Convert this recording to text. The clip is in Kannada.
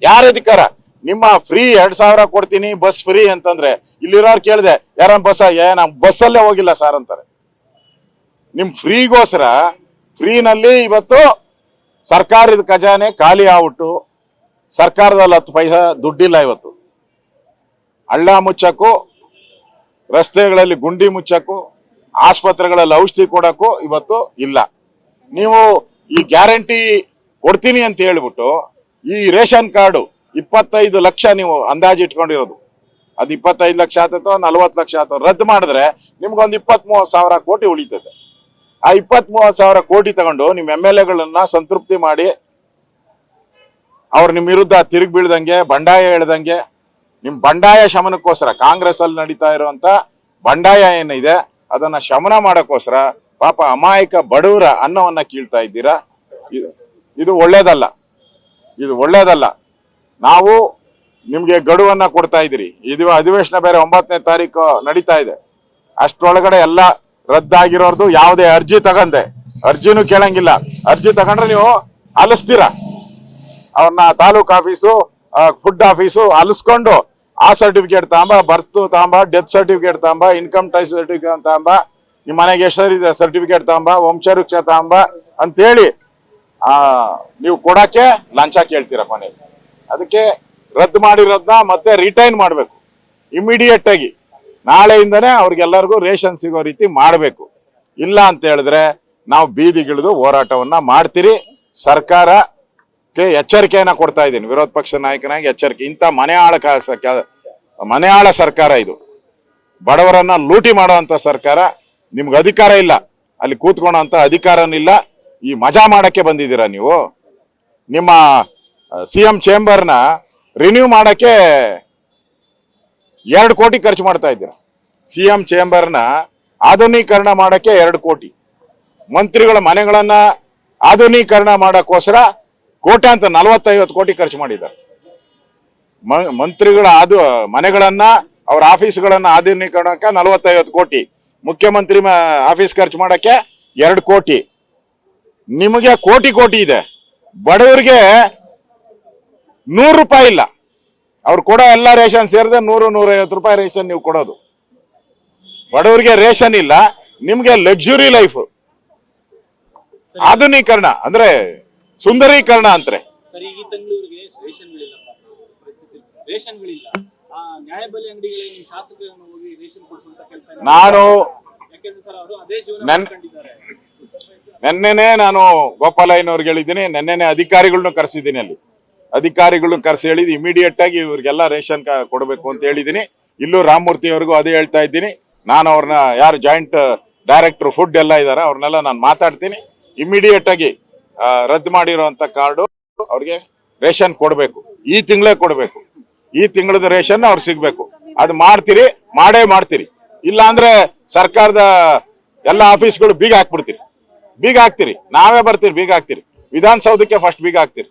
ಯಾರ ಅಧಿಕಾರ? ನಿಮ್ಮ ಫ್ರೀ 2000 ಕೊಡ್ತೀನಿ ಬಸ್ ಫ್ರೀ ಅಂತಂದ್ರೆ ಇಲ್ಲಿರೋರು ಕೇಳಿದೆ ಯಾರ ಬಸ್ ನಮ್ ಬಸ್ಸಲ್ಲೇ ಹೋಗಿಲ್ಲ ಸರ್ ಅಂತಾರೆ. ನಿಮ್ ಫ್ರೀಗೋಸ್ಕರ ಫ್ರೀನಲ್ಲಿ ಇವತ್ತು ಸರ್ಕಾರದ ಖಜಾನೆ ಖಾಲಿ ಆಗ್ಬಿಟ್ಟು ಸರ್ಕಾರದಲ್ಲಿ 10 ಪೈಸಾ ದುಡ್ಡಿಲ್ಲ. ಇವತ್ತು ಹಳ್ಳ ಮುಚ್ಚಕ್ಕೂ, ರಸ್ತೆಗಳಲ್ಲಿ ಗುಂಡಿ ಮುಚ್ಚಕ್ಕೂ, ಆಸ್ಪತ್ರೆಗಳಲ್ಲಿ ಔಷಧಿ ಕೊಡಕ್ಕೂ ಇವತ್ತು ಇಲ್ಲ. ನೀವು ಈ ಗ್ಯಾರಂಟಿ ಕೊಡ್ತೀನಿ ಅಂತ ಹೇಳ್ಬಿಟ್ಟು ಈ ರೇಷನ್ ಕಾರ್ಡು 25 ಲಕ್ಷ ನೀವು ಅಂದಾಜು ಇಟ್ಕೊಂಡಿರೋದು, ಅದು 25 ಲಕ್ಷ ಆತೋ 40 ಲಕ್ಷ ಆತೋ ರದ್ದು ಮಾಡಿದ್ರೆ ನಿಮ್ಗೊಂದು 20-30 ಸಾವಿರ ಕೋಟಿ ಉಳಿತದೆ. ಆ 20-30 ಸಾವಿರ ಕೋಟಿ ತಗೊಂಡು ನಿಮ್ MLAಗಳನ್ನ ಸಂತೃಪ್ತಿ ಮಾಡಿ ಅವ್ರು ನಿಮ್ ವಿರುದ್ಧ ತಿರುಗಿ ಬೀಳ್ದಂಗೆ, ಬಂಡಾಯ ಹೇಳ್ದಂಗೆ, ನಿಮ್ ಬಂಡಾಯ ಶಮನಕ್ಕೋಸ್ಕರ ಕಾಂಗ್ರೆಸ್ ಅಲ್ಲಿ ನಡೀತಾ ಇರುವಂತ ಬಂಡಾಯ ಏನಿದೆ ಅದನ್ನ ಶಮನ ಮಾಡಕ್ಕೋಸ್ಕರ ಪಾಪ ಅಮಾಯಕ ಬಡವರ ಅನ್ನವನ್ನ ಕೀಳ್ತಾ ಇದ್ದೀರಾ. ಇದು ಒಳ್ಳೇದಲ್ಲ, ಇದು ಒಳ್ಳೇದಲ್ಲ. ನಾವು ನಿಮ್ಗೆ ಗಡುವನ್ನ ಕೊಡ್ತಾ ಇದ್ದೀರಿ. ಇದು ಅಧಿವೇಶನ ಬೇರೆ 9ನೇ ತಾರೀಕು ನಡೀತಾ ಇದೆ. ಅಷ್ಟರೊಳಗಡೆ ಎಲ್ಲ ರದ್ದಾಗಿರೋರ್ದು ಯಾವುದೇ ಅರ್ಜಿ ತಗಂದೆ, ಅರ್ಜಿನೂ ಕೇಳಂಗಿಲ್ಲ. ಅರ್ಜಿ ತಗೊಂಡ್ರೆ ನೀವು ಅಲಿಸ್ತೀರಾ ಅವ್ರನ್ನ. ತಾಲೂಕ್ ಆಫೀಸು, ಫುಡ್ ಆಫೀಸು ಅಲಿಸ್ಕೊಂಡು ಆ ಸರ್ಟಿಫಿಕೇಟ್ ತಗೊಂಬ, ಬರ್ತ್ ತಗೊಂಬ, ಡೆತ್ ಸರ್ಟಿಫಿಕೇಟ್ ತಗೊಂಬ, ಇನ್ಕಮ್ ಟ್ಯಾಕ್ಸ್ ಸರ್ಟಿಫಿಕೇಟ್ ತಗೊಂಬ, ನಿಮ್ಮ ಮನೆಗೆ ಎಷ್ಟರಿದೆ ಸರ್ಟಿಫಿಕೇಟ್ ತಗೊಂಬ, ವಂಶವೃಕ್ಷ ತಗೊಂಬ ಅಂತೇಳಿ ನೀವು ಕೊಡಕ್ಕೆ ಲಂಚ ಕೇಳ್ತೀರಾ ಕೊನೆಗೆ. ಅದಕ್ಕೆ ರದ್ದು ಮಾಡಿರೋದನ್ನ ಮತ್ತೆ ರಿಟೈನ್ ಮಾಡಬೇಕು ಇಮಿಡಿಯೇಟ್ ಆಗಿ. ನಾಳೆಯಿಂದನೇ ಅವ್ರಿಗೆಲ್ಲರಿಗೂ ರೇಷನ್ ಸಿಗೋ ರೀತಿ ಮಾಡಬೇಕು. ಇಲ್ಲ ಅಂತ ಹೇಳಿದ್ರೆ ನಾವು ಬೀದಿಗಿಳಿದು ಹೋರಾಟವನ್ನ ಮಾಡ್ತೀರಿ. ಸರ್ಕಾರಕ್ಕೆ ಎಚ್ಚರಿಕೆಯನ್ನ ಕೊಡ್ತಾ ಇದ್ದೀನಿ, ವಿರೋಧ ಪಕ್ಷ ನಾಯಕನಾಗಿ ಎಚ್ಚರಿಕೆ. ಇಂಥ ಮನೆ ಆಳ ಸರ್ಕಾರ ಇದು, ಬಡವರನ್ನ ಲೂಟಿ ಮಾಡುವಂತ ಸರ್ಕಾರ. ನಿಮ್ಗೆ ಅಧಿಕಾರ ಇಲ್ಲ, ಅಲ್ಲಿ ಕೂತ್ಕೊಳ್ಳೋಂತ ಅಧಿಕಾರನೂ ಇಲ್ಲ. ಈ ಮಜಾ ಮಾಡಕ್ಕೆ ಬಂದಿದ್ದೀರಾ ನೀವು. ನಿಮ್ಮ CM ಚೇಂಬರ್ನ ರಿನ್ಯೂ ಮಾಡಕ್ಕೆ 2 ಕೋಟಿ ಖರ್ಚು ಮಾಡ್ತಾ ಇದ್ದೀರಾ. CM ಚೇಂಬರ್ನ ಆಧುನೀಕರಣ ಮಾಡಕ್ಕೆ 2 ಕೋಟಿ, ಮಂತ್ರಿಗಳ ಮನೆಗಳನ್ನ ಆಧುನೀಕರಣ ಮಾಡಕ್ಕೋಸ್ಕರ ಕೋಟ್ಯಾಂತರ 40-50 ಕೋಟಿ ಖರ್ಚು ಮಾಡಿದ್ದಾರೆ. ಮಂತ್ರಿಗಳ ಮನೆಗಳನ್ನ, ಅವ್ರ ಆಫೀಸ್ಗಳನ್ನ ಆಧುನೀಕರಣಕ್ಕೆ 40-50 ಕೋಟಿ, ಮುಖ್ಯಮಂತ್ರಿ ಆಫೀಸ್ ಖರ್ಚು ಮಾಡಕ್ಕೆ 2 ಕೋಟಿ. ನಿಮಗೆ ಕೋಟಿ ಇದೆ, ಬಡವರಿಗೆ 100 ರೂಪಾಯಿ ಇಲ್ಲ. ಅವ್ರು ಕೊಡೋ ಎಲ್ಲ ರೇಷನ್ ಸೇರಿದ್ರೆ 100-150 ರೂಪಾಯಿ ರೇಷನ್ ನೀವು ಕೊಡೋದು. ಬಡವರಿಗೆ ರೇಷನ್ ಇಲ್ಲ, ನಿಮ್ಗೆ ಲಕ್ಸುರಿ ಲೈಫ್. ಆಧುನೀಕರಣ ಅಂದ್ರೆ ಸುಂದರೀಕರಣ ಅಂತಾರೆ. ನಾನು ನೆನ್ನೆನೆ ನಾನು ಗೋಪಾಲಯ್ಯನವ್ರಿಗೆ ಹೇಳಿದ್ದೀನಿ, ನೆನ್ನೆನೆ ಅಧಿಕಾರಿಗಳನ್ನ ಕರೆಸಿದ್ದೀನಿ. ಅಲ್ಲಿ ಅಧಿಕಾರಿಗಳನ್ನ ಕರೆಸಿ ಹೇಳಿದ್ ಇಮಿಡಿಯೇಟ್ ಆಗಿ ಇವ್ರಿಗೆಲ್ಲ ರೇಷನ್ ಕೊಡಬೇಕು ಅಂತ ಹೇಳಿದ್ದೀನಿ. ಇಲ್ಲೂ ರಾಮಮೂರ್ತಿ ಅವ್ರಿಗೂ ಅದೇ ಹೇಳ್ತಾ ಇದ್ದೀನಿ. ನಾನು ಅವ್ರನ್ನ ಯಾರು ಜಾಯಿಂಟ್ ಡೈರೆಕ್ಟರ್ ಫುಡ್ ಎಲ್ಲ ಇದಾರೆ ಅವ್ರನ್ನೆಲ್ಲ ನಾನು ಮಾತಾಡ್ತೀನಿ. ಇಮಿಡಿಯೇಟ್ ಆಗಿ ರದ್ದು ಮಾಡಿರುವಂತ ಕಾರ್ಡು ಅವ್ರಿಗೆ ರೇಷನ್ ಕೊಡಬೇಕು. ಈ ತಿಂಗಳೇ ಕೊಡಬೇಕು. ಈ ತಿಂಗಳದ ರೇಷನ್ ಅವ್ರಿಗೆ ಸಿಗ್ಬೇಕು. ಅದು ಮಾಡ್ತೀರಿ, ಮಾಡೇ ಮಾಡ್ತೀರಿ. ಇಲ್ಲ ಅಂದ್ರೆ ಸರ್ಕಾರದ ಎಲ್ಲ ಆಫೀಸ್ಗಳು ಬೀಗ ಹಾಕ್ಬಿಡ್ತೀರಿ. ಬೀಗ ಹಾಕ್ತೀರಿ, ನಾವೇ ಬರ್ತೀರಿ, ಬೀಗ ಹಾಕ್ತೀರಿ. ವಿಧಾನಸೌಧಕ್ಕೆ ಫಸ್ಟ್ ಬೀಗ ಹಾಕ್ತೀರಿ.